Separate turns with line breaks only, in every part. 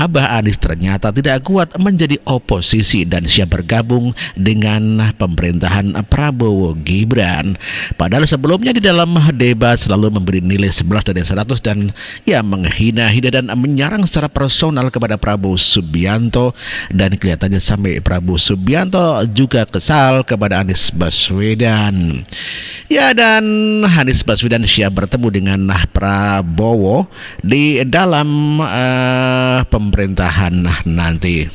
Abah Anies ternyata tidak kuat menjadi oposisi dan siap bergabung dengan pemerintahan Prabowo Gibran. Padahal sebelumnya di dalam debat selalu memberi nilai 11 dari 100 dan menghina-hina dan menyerang secara personal kepada Prabowo Subianto, dan kelihatannya sampai Prabowo Subianto juga kesal kepada Anies Baswedan. Dan Anies Baswedan siap bertemu dengan Prabowo di dalam pemerintahan nanti.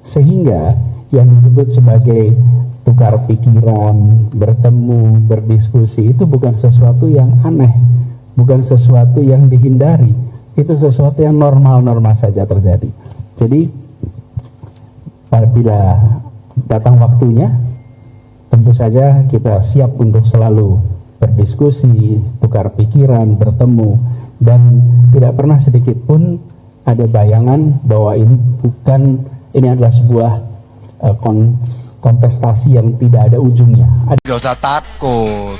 Sehingga yang disebut sebagai tukar pikiran, bertemu, berdiskusi itu bukan sesuatu yang aneh, bukan sesuatu yang dihindari, itu sesuatu yang normal-normal saja terjadi. Jadi apabila datang waktunya, tentu saja kita siap untuk selalu berdiskusi, tukar pikiran, bertemu, dan tidak pernah sedikit pun ada bayangan bahwa ini adalah sebuah kontestasi yang tidak ada ujungnya.
Gak usah takut,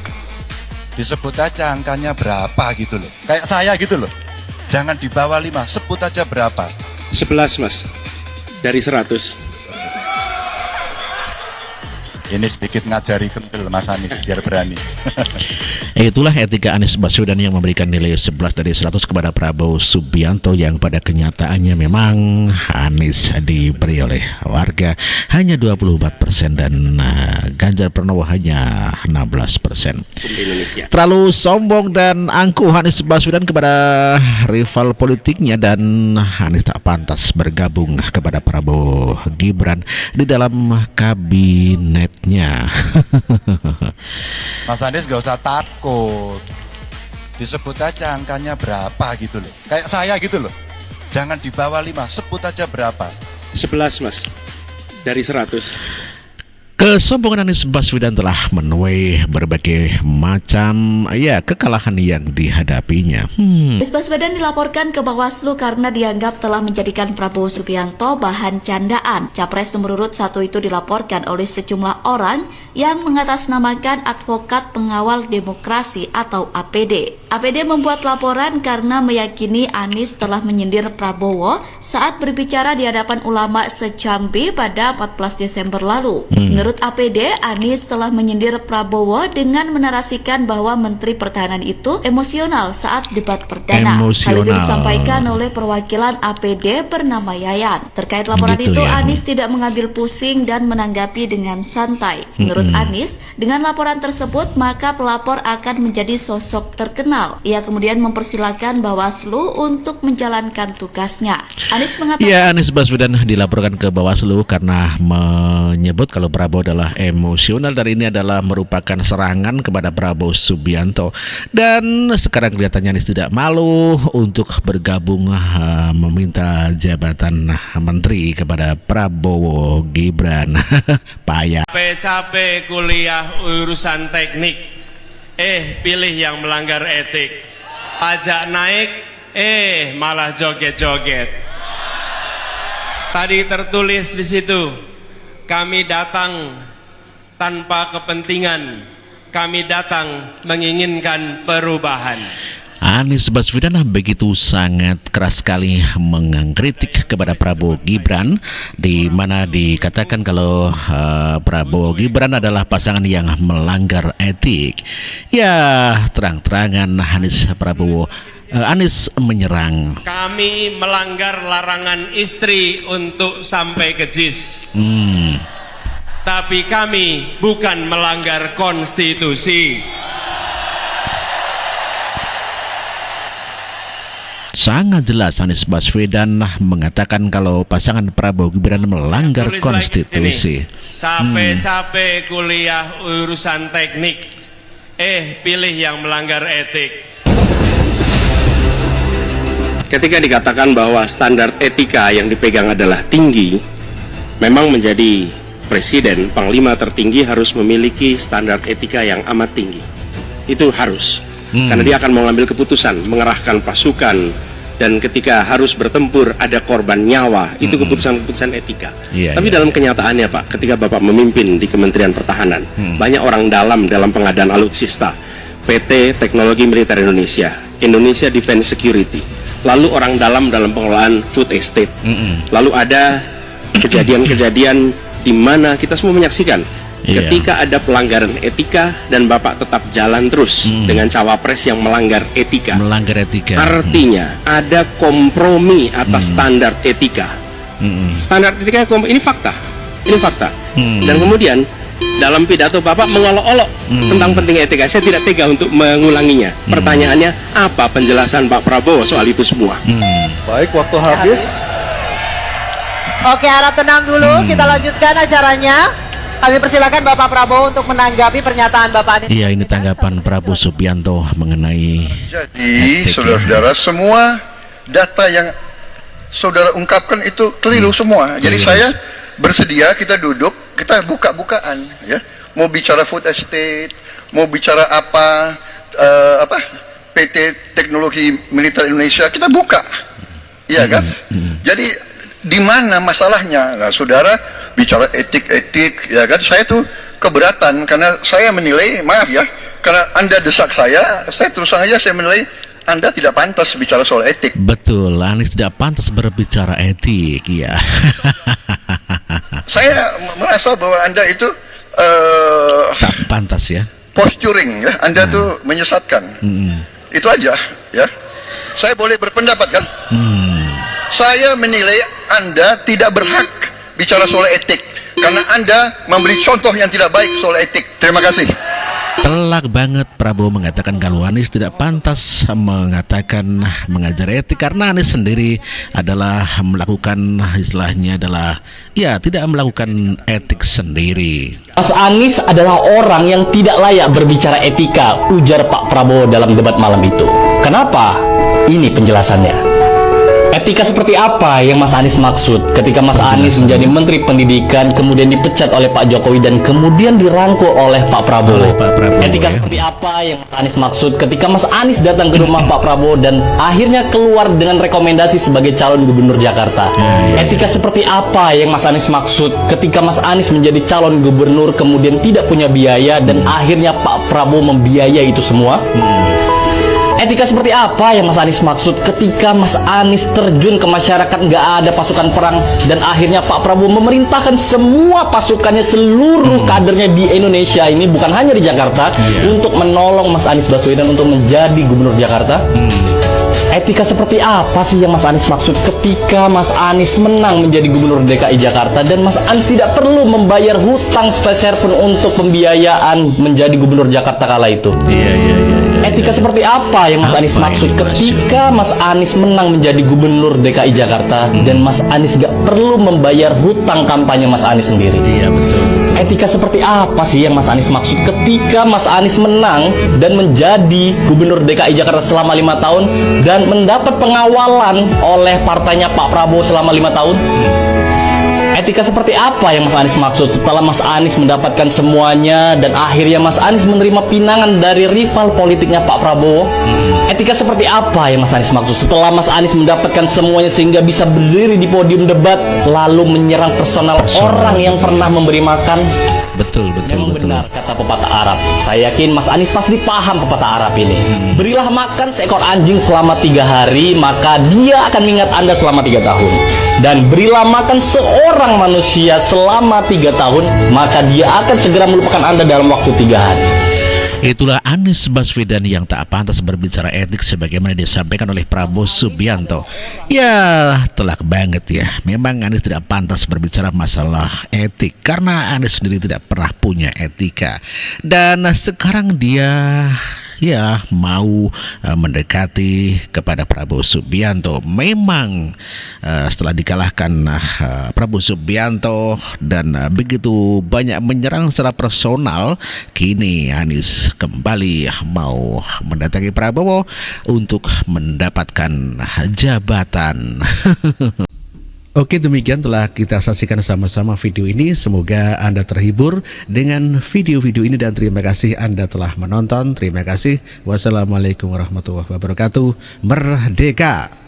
disebut aja angkanya berapa gitu loh. Kayak saya gitu loh, jangan di bawah 5, sebut aja berapa.
11 mas, dari 100.
Ini sedikit ngajari kentil Mas Anies biar berani.
Itulah etika Anies Baswedan yang memberikan nilai 11 dari 100 kepada Prabowo Subianto, yang pada kenyataannya memang Anies diberi oleh warga hanya 24% dan Ganjar Pranowo hanya 16%. Terlalu sombong dan angkuh Anies Baswedan kepada rival politiknya, dan Anies tak pantas bergabung kepada Prabowo Gibran di dalam kabinetnya.
Mas Anies gak usah takut, disebut aja angkanya berapa gitu loh. Kayak saya gitu loh, jangan di bawah 5, sebut aja berapa.
11 mas, dari 100.
Kesombongan Anies Baswedan telah menuai berbagai macam kekalahan yang dihadapinya.
Anies Baswedan dilaporkan ke Bawaslu karena dianggap telah menjadikan Prabowo Subianto bahan candaan. Capres nomor urut 1 itu dilaporkan oleh sejumlah orang yang mengatasnamakan Advokat Pengawal Demokrasi atau APD. APD membuat laporan karena meyakini Anies telah menyindir Prabowo saat berbicara di hadapan ulama se-Jambi pada 14 Desember lalu. Menurut APD, Anies telah menyindir Prabowo dengan menarasikan bahwa Menteri Pertahanan itu emosional saat debat perdana. Hal itu disampaikan oleh perwakilan APD bernama Yayan. Terkait laporan itu, Anies tidak mengambil pusing dan menanggapi dengan santai. Menurut Anies, dengan laporan tersebut maka pelapor akan menjadi sosok terkenal. Ia kemudian mempersilahkan Bawaslu untuk menjalankan tugasnya. Anies mengatakan,
Anies Baswedan dilaporkan ke Bawaslu karena menyebut kalau Prabowo adalah emosional, dan ini adalah merupakan serangan kepada Prabowo Subianto. Dan sekarang kelihatannya Anies tidak malu untuk bergabung meminta jabatan menteri kepada Prabowo Gibran. Payah.
Capek kuliah urusan teknik, pilih yang melanggar etik. Pajak naik, malah joget-joget. Tadi tertulis di situ, kami datang tanpa kepentingan, kami datang menginginkan perubahan.
Anies Baswedan begitu sangat keras sekali mengkritik kepada Prabowo Gibran, di mana dikatakan kalau Prabowo Gibran adalah pasangan yang melanggar etik. Terang-terangan Anies menyerang.
Kami melanggar larangan istri untuk sampai ke JIS. Tapi kami bukan melanggar konstitusi.
Sangat jelas Anies Baswedan mengatakan kalau pasangan Prabowo Gibran melanggar konstitusi.
Capek-capek kuliah urusan teknik, pilih yang melanggar etik.
Ketika dikatakan bahwa standar etika yang dipegang adalah tinggi, memang menjadi presiden, panglima tertinggi harus memiliki standar etika yang amat tinggi. Itu harus, karena dia akan mengambil keputusan, mengerahkan pasukan, dan ketika harus bertempur ada korban nyawa, itu keputusan-keputusan etika. Tapi dalam kenyataannya Pak, ketika Bapak memimpin di Kementerian Pertahanan, banyak orang dalam pengadaan alutsista, PT Teknologi Militer Indonesia, Indonesia Defense Security, lalu orang dalam pengelolaan food estate. Lalu ada kejadian-kejadian di mana kita semua menyaksikan ketika ada pelanggaran etika dan Bapak tetap jalan terus dengan cawapres yang melanggar etika. Artinya ada kompromi atas standar etika. Standar etika ini fakta. Dan kemudian dalam pidato Bapak mengolok-olok tentang pentingnya etika. Saya tidak tega untuk mengulanginya. Pertanyaannya, apa penjelasan Pak Prabowo soal itu semua?
Baik, waktu habis.
Oke, harap tenang dulu. Kita lanjutkan acaranya. Kami persilakan Bapak Prabowo untuk menanggapi pernyataan Bapak Anies.
Iya, ini tanggapan Prabowo Subianto mengenai
Jadi, saudara-saudara, semua data yang saudara ungkapkan itu keliru semua. Jadi saya bersedia kita duduk, kita buka-bukaan, ya. Mau bicara food estate, mau bicara apa PT Teknologi Militer Indonesia, kita buka, iya kan? Jadi di mana masalahnya? Nah, saudara bicara etik, ya kan? Saya tuh keberatan karena saya menilai, maaf ya, karena Anda desak saya terus terang aja saya menilai Anda tidak pantas bicara soal etik.
Betul, Anies tidak pantas berbicara etik, ya.
Saya merasa bahwa Anda itu
tak pantas ya.
Posturing ya, Anda tuh menyesatkan. Itu aja ya. Saya boleh berpendapat kan? Saya menilai Anda tidak berhak bicara soal etik karena Anda memberi contoh yang tidak baik soal etik. Terima kasih.
Telak banget Prabowo mengatakan kalau Anies tidak pantas mengajar etik karena Anies sendiri adalah melakukan istilahnya adalah tidak melakukan etik sendiri.
Mas Anies adalah orang yang tidak layak berbicara etika, ujar Pak Prabowo dalam debat malam itu. Kenapa? Ini penjelasannya. Etika seperti apa yang Mas Anies maksud ketika Mas Anies menjadi Menteri Pendidikan kemudian dipecat oleh Pak Jokowi dan kemudian dirangkul oleh Pak Prabowo? Etika seperti apa yang Mas Anies maksud ketika Mas Anies datang ke rumah Pak Prabowo dan akhirnya keluar dengan rekomendasi sebagai calon gubernur Jakarta? Etika seperti apa yang Mas Anies maksud ketika Mas Anies menjadi calon gubernur kemudian tidak punya biaya dan akhirnya Pak Prabowo membiayai itu semua? Etika seperti apa yang Mas Anies maksud ketika Mas Anies terjun ke masyarakat, nggak ada pasukan perang dan akhirnya Pak Prabowo memerintahkan semua pasukannya, seluruh kadernya di Indonesia ini, bukan hanya di Jakarta, untuk menolong Mas Anies Baswedan untuk menjadi gubernur Jakarta? Etika seperti apa sih yang Mas Anies maksud ketika Mas Anies menang menjadi gubernur DKI Jakarta dan Mas Anies tidak perlu membayar hutang sepeser pun untuk pembiayaan menjadi gubernur Jakarta kala itu? Etika seperti apa yang Mas Anies maksud ketika Mas Anies menang menjadi gubernur DKI Jakarta dan Mas Anies gak perlu membayar hutang kampanye Mas Anies sendiri? Etika seperti apa sih yang Mas Anies maksud ketika Mas Anies menang dan menjadi gubernur DKI Jakarta selama 5 tahun dan mendapat pengawalan oleh partainya Pak Prabowo selama 5 tahun? Etika seperti apa yang Mas Anies maksud setelah Mas Anies mendapatkan semuanya dan akhirnya Mas Anies menerima pinangan dari rival politiknya Pak Prabowo? Etika seperti apa yang Mas Anies maksud setelah Mas Anies mendapatkan semuanya sehingga bisa berdiri di podium debat lalu menyerang personal orang yang pernah memberi makan? Betul. Benar kata pepatah Arab. Saya yakin Mas Anies pasti paham pepatah Arab ini. Berilah makan seekor anjing selama 3 hari, maka dia akan mengingat Anda selama 3 tahun. Dan berilah makan seorang manusia selama 3 tahun, maka dia akan segera melupakan Anda dalam waktu 3 hari.
Itulah Anies Baswedan yang tak pantas berbicara etik sebagaimana disampaikan oleh Prabowo Subianto. Ya, telak banget ya. Memang Anies tidak pantas berbicara masalah etik karena Anies sendiri tidak pernah punya etika. Dan sekarang dia mau mendekati kepada Prabowo Subianto. Memang setelah dikalahkan Prabowo Subianto dan begitu banyak menyerang secara personal, kini Anies kembali mau mendatangi Prabowo untuk mendapatkan jabatan. Oke, demikian telah kita saksikan sama-sama video ini. Semoga Anda terhibur dengan video-video ini dan terima kasih Anda telah menonton. Terima kasih. Wassalamualaikum warahmatullahi wabarakatuh. Merdeka!